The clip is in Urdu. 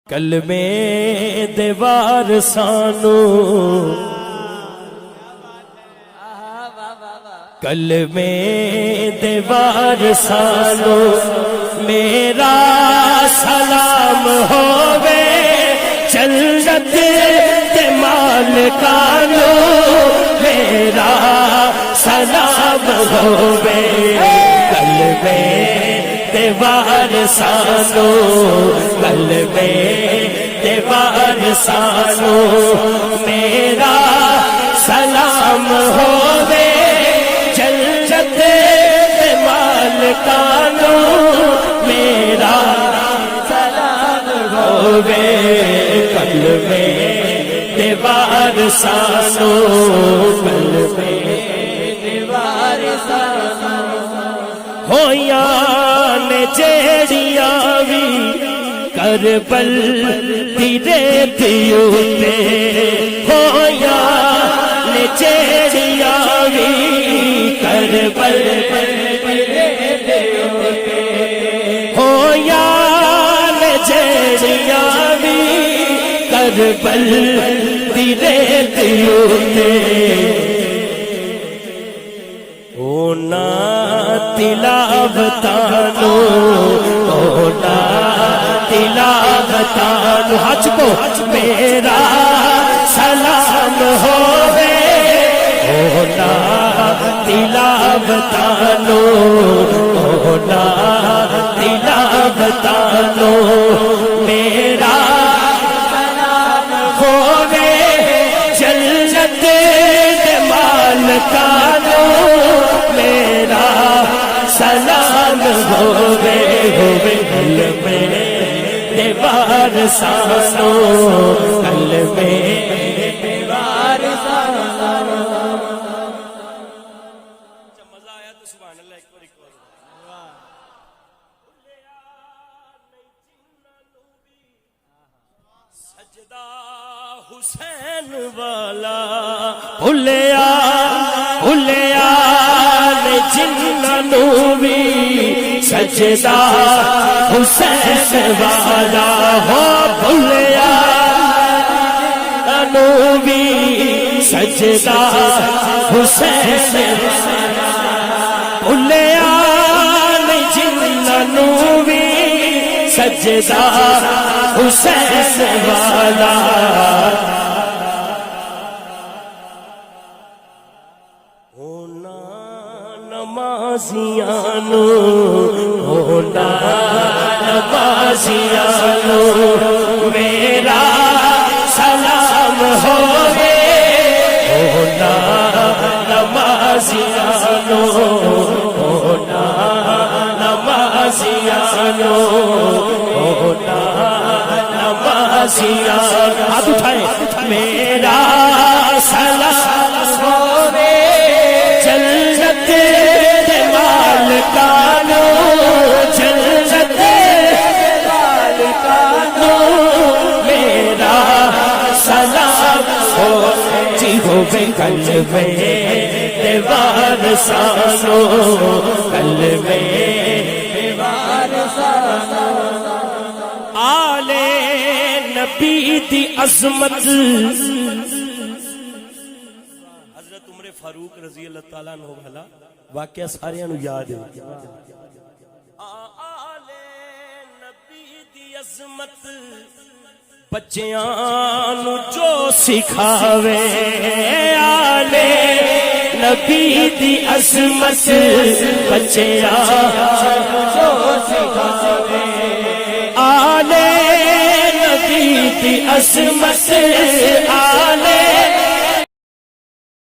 کلمے دیوار سانو کلمے دیوار سانو میرا سلام ہووے جنت دے مالکانو میرا سلام ہووے کلمے دیوار سانو کلمے دیوار سانو میرا سلام ہووے جنت دے مالکانو میرا سلام ہووے کلمے دیوار سانو کلمے دیوار سانو ہویاں نے جیڑیاں وی کربل دی ریت اُتے ہویاں نے جیڑیاں وی کربل دی ریت اُتے ہویاں نے جیڑیاں وی کربل دی ریت اُتے اونا تلاوتانو اونا تلاوتانو حج کو میرا سلام ہووے اونا تلاوتانو اونا تلاوتانو میرا سلام ہووے جنت دے مالکانو میرا سلام ہووے کلمے دیوار سانو کلمے دیوار سانو مزہ آیا تو سبحان اللہ ایک بار سجدہ حسین والا بھلیا بھلیا جنہوں بھی سجدہ حسین والا ہو بھلیا جنہوں بھی سجدہ حسین بھلیا جنہوں بھی سجدہ حسین والا نمازیانو ہونا نمازیانو میرا سلام ہووے ہونا نمازیانو ہونا نمازیانو ہونا نمازیانو ہاتھ اٹھائیں میرا سلام ہووے جنت دے مالکانو جنت دے مالکانو میرا سلام ہووے جی ہووے کلمے دیوار سانو کلمے دیوار سانو آل نبی دی عظمت فاروق رضی اللہ تعالیٰ عنہ بھلا واقعہ سارے انہوں یاد ہے آل نبی دی عظمت بچیاں جو سکھاوے آل نبی دی عظمت بچیاں جو سکھاوے آل نبی دی عظمت